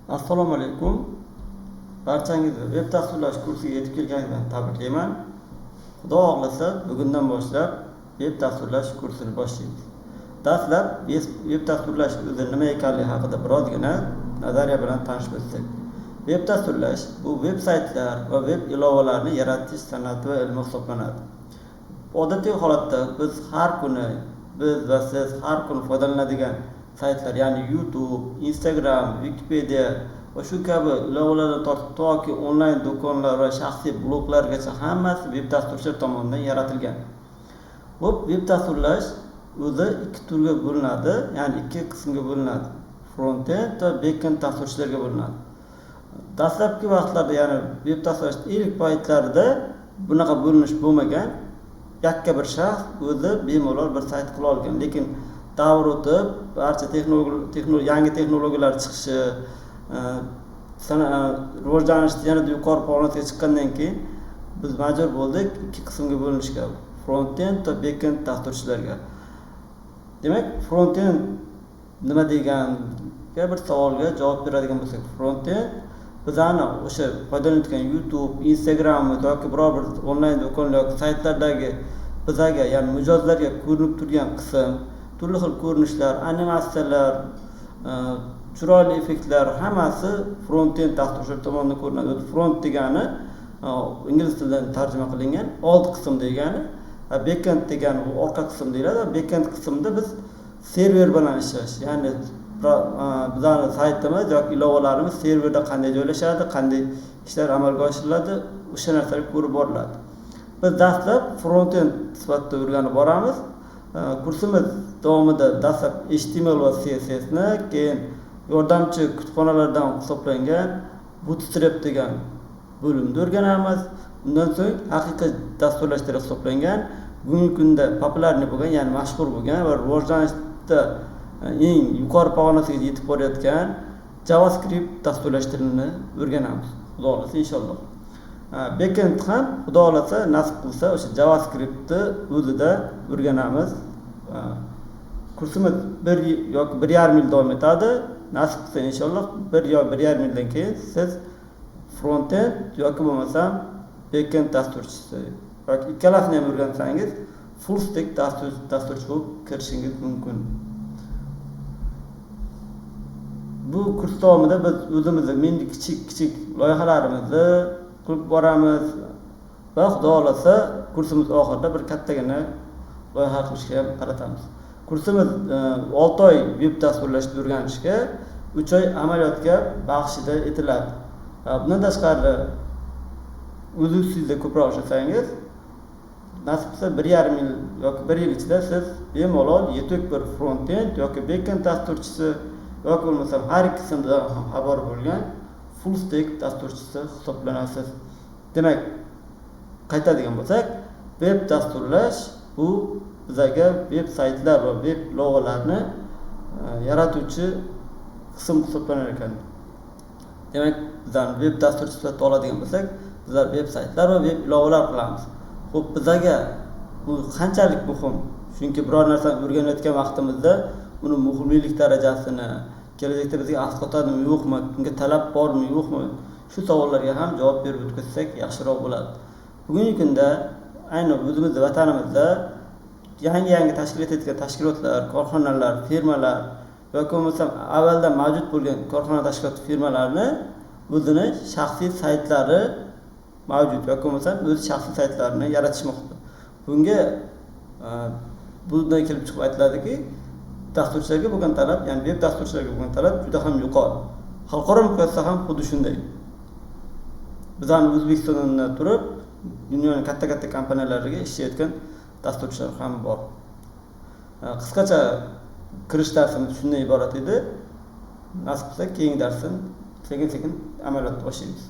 Assalomu alaykum. Barchangizni veb dasturlash kursiga yetib kelganidan tabriklayman. Xudo xohlasa, bugundan boshlab veb dasturlash kursini boshlaymiz. Dastlab veb dasturlash o'zi nima ekanligi haqida birozgina nazariya bilan tanishib o'tsak. Veb dasturlash bu veb saytlar va veb ilovalarni yaratish san'ati va ilmi hisoblanadi. Odatiy holatda biz va siz har kuni foydalanadigan saytlar, ya'ni YouTube, Instagram, Wikipedia va shu kabi ilovalardan tortib toki onlayn do'konlar va shaxsiy bloglargacha hammasi veb dasturchilar tomonidan yaratilgan. Bu veb dasturlash o'zi ikki turga bo'linadi, ya'ni ikki qismga bo'linadi. Front-end va back-end dasturchilarga bo'linadi. Dastlabki vaqtlarda, ya'ni veb dasturlash ilk paytlarida bunaqa bo'linish bo'lmagan. Yakka bir shaxs o'zi bemalol bir sayt qila olgan, lekin davr o'tib barcha yangi texnologiyalar chiqishi, rivojlanishni yanada yuqori pog'onaga chiqqandan keyin biz majbur bo'ldik ikki qismga bo'linishga, front-end va back-end dasturchilarga. Demak, front-end nima deganiga bir savolga javob beradigan bo'lsak, front-end bizani o'sha foydalanayotgan YouTube, Instagram yoki biror bir onlayn do'konlar yoki saytlardagi bizaga, ya'ni mijozlarga ko'rinib turgan qism, turli xil ko'rinishlar, animatsiyalar, chiroyli effektlar hammasi front-end dasturchilar tomonidan ko'rinadi. Front degani ingliz tilidan tarjima qilingan old qism degani, back-end degani bu orqa qism deyiladi. Back-end qismda biz server bilan ishlash, ya'ni bizning saytimiz yoki ilovalarimiz serverda qanday joylashadi, qanday ishlar amalga oshiriladi, o'sha narsalar ko'rib boriladi. Biz dastlab front-end sifatida o'rganib boramiz. Kursimiz davomida dastlab HTML va CSS ni, keyin yordamchi kutubxonalardan hisoblangan Bootstrap degan bo'limni o'rganamiz. Undan so'ng haqiqiy dasturlashlar hisoblangan, bugungi kunda populyarniy bo'lgan, ya'ni mashhur bo'lgan va rivojlanishda eng yuqori pog'onasiga yetib borayotgan JavaScript dasturlash tilini o'rganamiz. Xudo xolasa inshaalloh. Backend ham xudo xolasa nasib qilsa o'sha JavaScriptni o'zida o'rganamiz. Kursimiz 1 yoki 1,5 yil davom etadi. Nasib qilsa inshaalloh 1 yoki 1,5 yildan keyin siz front-end yoki bo'lmasam backend dasturchisi yoki ikkalasini ham o'rgansangiz full stack dasturchi bo'lib kirishingiz mumkin. Bu kurs davomida biz o'zimizni meni kichik loyihalarimizni qilib boramiz va xudo xolasa kursimiz oxirida bir kattagina loyiha qilishga ham qaratamiz. Kursimiz 6 oy veb dasturlashni o'rganishga, 3 oy amaliyotga baxshida etiladi. Bundan tashqari o'zingizda ko'proq ishlasangiz, nasib qilsa 1,5 yil yoki 1 yil ichida siz bemalol yetuk bir front-end yoki back-end dasturchisi yoki bo'lmasam har ikkisidan ham xabar bo'lgan full stack dasturchisi hisoblanasiz. Demak, qaytadigan bo'lsak, veb dasturlash bu bizga veb saytlar va veb ilovalarni yaratuvchi qism hisoblanar ekan. Demak, bizlar veb dasturchi sifatida oladigan bo'lsak, bizlar veb saytlar va veb ilovalar qilamiz. Xo'p, bizga bu qanchalik muhim? Chunki biror narsani o'rganayotgan vaqtimizda uni muhimlik darajasini, kelajakda bizga asqotadimi yo'qmi, unga talab bormi yo'qmi, shu savollarga ham javob berib o'tsak yaxshiroq bo'ladi. Bugungi kunda ayni o'zimizning vatanimizda yangi tashkil etilgan tashkilotlar, korxonalar, firmalar yoki bo'lmasam avvaldan mavjud bo'lgan korxona tashkilot firmalarni o'zini shaxsiy saytlari mavjud yoki bo'lmasam o'z shaxsiy saytlarini yaratishmoqda. Bunga bundan kelib chiqib aytiladiki, dasturchilarga bo'lgan talab, ya'ni veb dasturchilarga bo'lgan talab juda ham yuqori. Xalqaro miqyosda ham xuddi shunday. Bizning O'zbekistonda turib, dunyoning katta kompaniyalariga ishlayotgan dasturchilar ham bor. Qisqacha kirish darsimiz shundan iborat edi. Nasib qilsa keyingi darsni sekin amaliyotga boshlaymiz.